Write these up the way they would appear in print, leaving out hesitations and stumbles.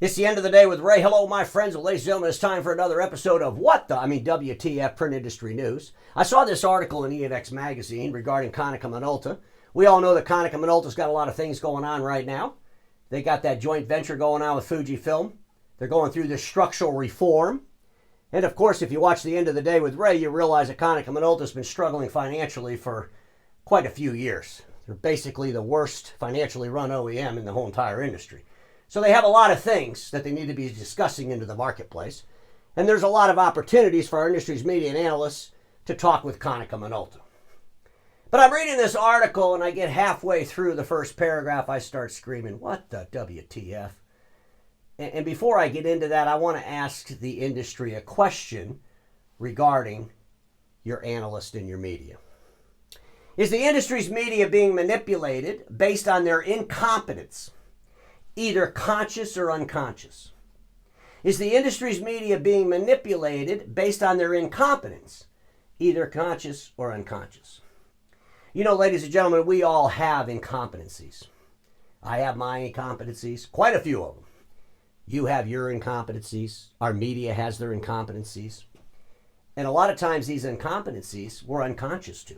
It's the end of the day with Ray. Hello, my friends. Well, ladies and gentlemen, it's time for another episode of WTF Print Industry News. I saw this article in ENX magazine regarding Konica Minolta. We all know that Konica Minolta's got a lot of things going on right now. They got that joint venture going on with Fujifilm. They're going through this structural reform. And of course, if you watch the end of the day with Ray, you realize that Konica Minolta's been struggling financially for quite a few years. They're basically the worst financially run OEM in the whole entire industry. So they have a lot of things that they need to be discussing into the marketplace. And there's a lot of opportunities for our industry's media and analysts to talk with Konica Minolta. But I'm reading this article and I get halfway through the first paragraph, I start screaming, what the WTF? And before I get into that, I want to ask the industry a question regarding your analyst and your media. Is the industry's media being manipulated based on their incompetence, either conscious or unconscious? Is the industry's media being manipulated based on their incompetence, either conscious or unconscious? You know, ladies and gentlemen, we all have incompetencies. I have my incompetencies, quite a few of them. You have your incompetencies. Our media has their incompetencies. And a lot of times these incompetencies we're unconscious to.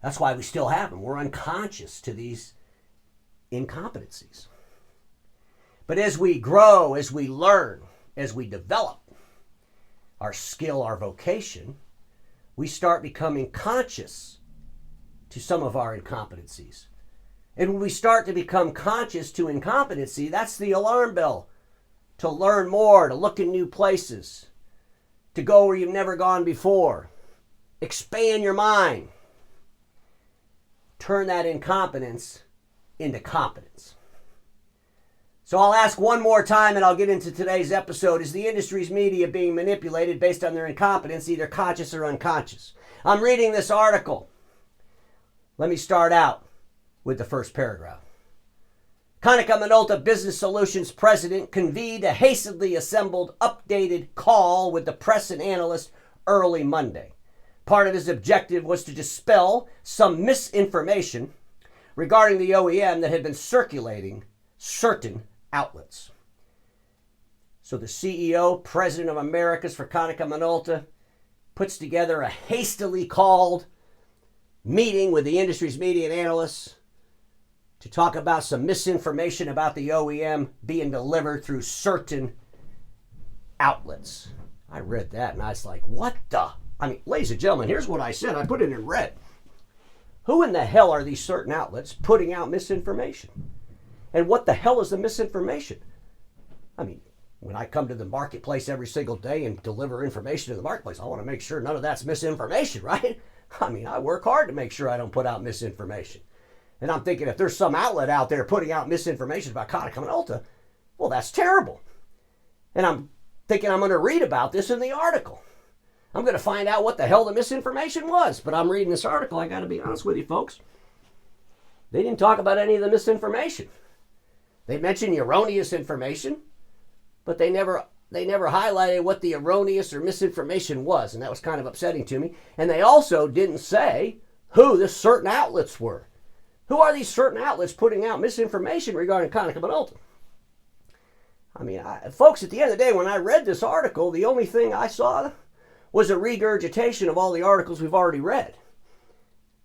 That's why we still have them. We're unconscious to these incompetencies. But as we grow, as we learn, as we develop our skill, our vocation, we start becoming conscious to some of our incompetencies. And when we start to become conscious to incompetency, that's the alarm bell to learn more, to look in new places, to go where you've never gone before, expand your mind, turn that incompetence into competence. So I'll ask one more time and I'll get into today's episode. Is the industry's media being manipulated based on their incompetence, either conscious or unconscious? I'm reading this article. Let me start out with the first paragraph. Konica Minolta Business Solutions president convened a hastily assembled, updated call with the press and analysts early Monday. Part of his objective was to dispel some misinformation regarding the OEM that had been circulating certain outlets. So the CEO, President of Americas for Konica Minolta, puts together a hastily called meeting with the industry's media and analysts to talk about some misinformation about the OEM being delivered through certain outlets. I read that and I was like, what the? I mean, ladies and gentlemen, here's what I said. I put it in red. Who in the hell are these certain outlets putting out misinformation? And what the hell is the misinformation? I mean, when I come to the marketplace every single day and deliver information to the marketplace, I want to make sure none of that's misinformation, right? I mean, I work hard to make sure I don't put out misinformation. And I'm thinking if there's some outlet out there putting out misinformation about Konica Minolta, well, that's terrible. And I'm thinking I'm going to read about this in the article. I'm going to find out what the hell the misinformation was. But I'm reading this article. I got to be honest with you, folks. They didn't talk about any of the misinformation. They mentioned erroneous information, but they never highlighted what the erroneous or misinformation was, and that was kind of upsetting to me. And they also didn't say who the certain outlets were. Who are these certain outlets putting out misinformation regarding Konica Minolta? I mean, folks, at the end of the day, when I read this article, the only thing I saw was a regurgitation of all the articles we've already read.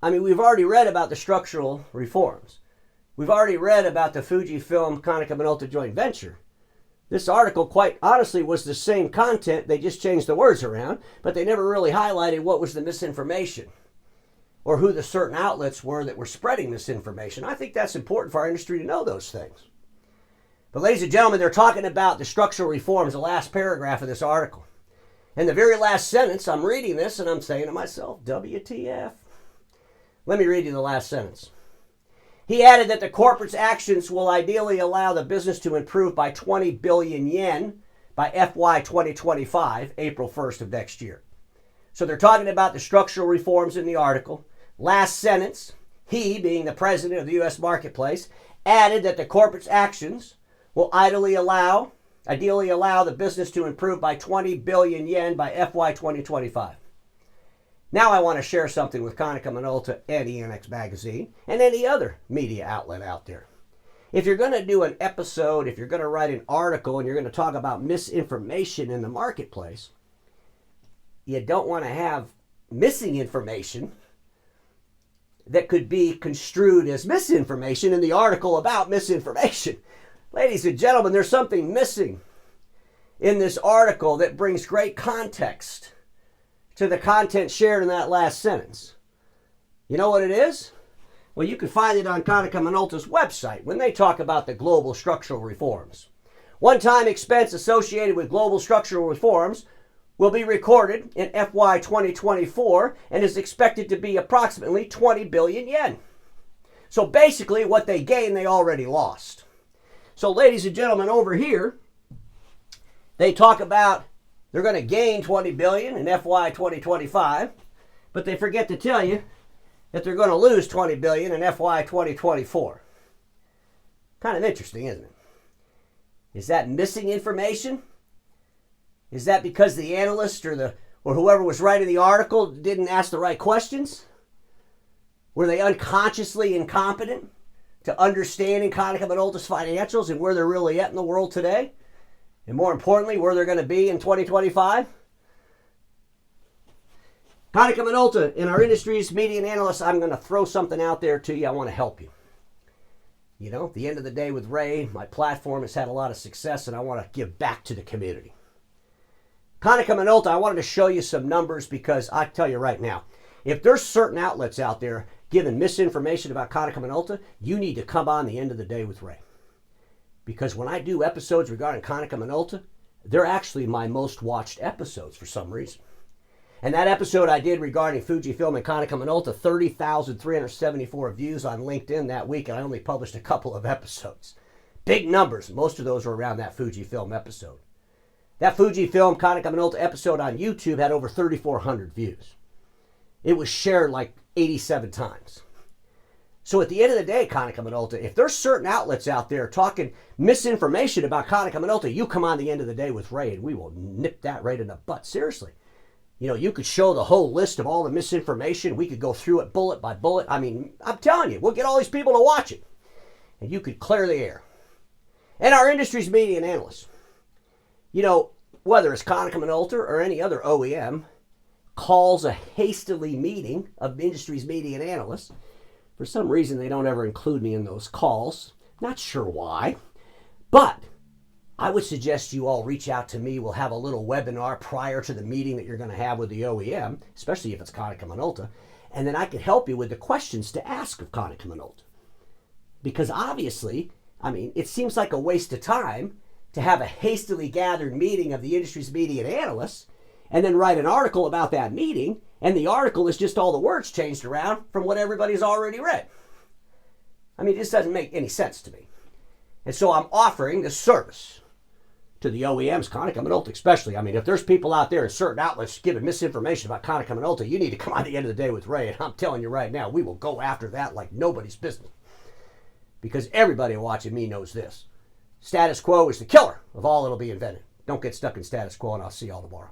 I mean, we've already read about the structural reforms. We've already read about the Fujifilm Konica Minolta joint venture. This article, quite honestly, was the same content. They just changed the words around, but they never really highlighted what was the misinformation or who the certain outlets were that were spreading this information. I think that's important for our industry to know those things. But ladies and gentlemen, they're talking about the structural reforms, the last paragraph of this article. In the very last sentence, I'm reading this and I'm saying to myself, WTF. Let me read you the last sentence. He added that the corporate's actions will ideally allow the business to improve by 20 billion yen by FY 2025, April 1st of next year. So they're talking about the structural reforms in the article. Last sentence, he, being the president of the U.S. marketplace, added that the corporate's actions will ideally allow the business to improve by 20 billion yen by FY 2025. Now I want to share something with Konica Minolta and ENX magazine and any other media outlet out there. if you're going to do an episode, if you're going to write an article and you're going to talk about misinformation in the marketplace, you don't want to have missing information that could be construed as misinformation in the article about misinformation. Ladies and gentlemen, there's something missing in this article that brings great context to the content shared in that last sentence. You know what it is? Well, you can find it on Konica Minolta's website when they talk about the global structural reforms. One-time expense associated with global structural reforms will be recorded in FY 2024 and is expected to be approximately 20 billion yen. So basically what they gained, they already lost. So ladies and gentlemen, over here, they talk about they're going to gain 20 billion in FY 2025, but they forget to tell you that they're going to lose 20 billion in FY 2024. Kind of interesting, isn't it? Is that missing information? Is that because the analyst or whoever was writing the article didn't ask the right questions? Were they unconsciously incompetent to understanding Konica Minolta's financials and where they're really at in the world today? And more importantly, where they're going to be in 2025? Konica Minolta, in our industry's media and analysts, I'm going to throw something out there to you. I want to help you. You know, at the end of the day with Ray, my platform has had a lot of success and I want to give back to the community. Konica Minolta, I wanted to show you some numbers because I tell you right now, if there's certain outlets out there giving misinformation about Konica Minolta, you need to come on the end of the day with Ray. Because when I do episodes regarding Konica Minolta, they're actually my most watched episodes for some reason. And that episode I did regarding Fujifilm and Konica Minolta, 30,374 views on LinkedIn that week, and I only published a couple of episodes. Big numbers. Most of those were around that Fujifilm episode. That Fujifilm Konica Minolta episode on YouTube had over 3,400 views. It was shared like 87 times. So at the end of the day, Konica Minolta, if there's certain outlets out there talking misinformation about Konica Minolta, you come on the end of the day with Ray and we will nip that right in the butt. Seriously. You know, you could show the whole list of all the misinformation. We could go through it bullet by bullet. I mean, I'm telling you, we'll get all these people to watch it. And you could clear the air. And our industry's media and analysts. You know, whether it's Konica Minolta or any other OEM, calls a hastily meeting of industry's media and analysts. For some reason, they don't ever include me in those calls. Not sure why. But I would suggest you all reach out to me. We'll have a little webinar prior to the meeting that you're going to have with the OEM, especially if it's Konica Minolta. And then I can help you with the questions to ask of Konica Minolta. Because obviously, I mean, it seems like a waste of time to have a hastily gathered meeting of the industry's media and analysts and then write an article about that meeting, and the article is just all the words changed around from what everybody's already read. I mean, this doesn't make any sense to me. And so I'm offering this service to the OEMs, Konica Minolta especially. I mean, if there's people out there in certain outlets giving misinformation about Konica Minolta, you need to come on the end of the day with Ray, and I'm telling you right now, we will go after that like nobody's business. Because everybody watching me knows this. Status quo is the killer of all that'll be invented. Don't get stuck in status quo, and I'll see y'all tomorrow.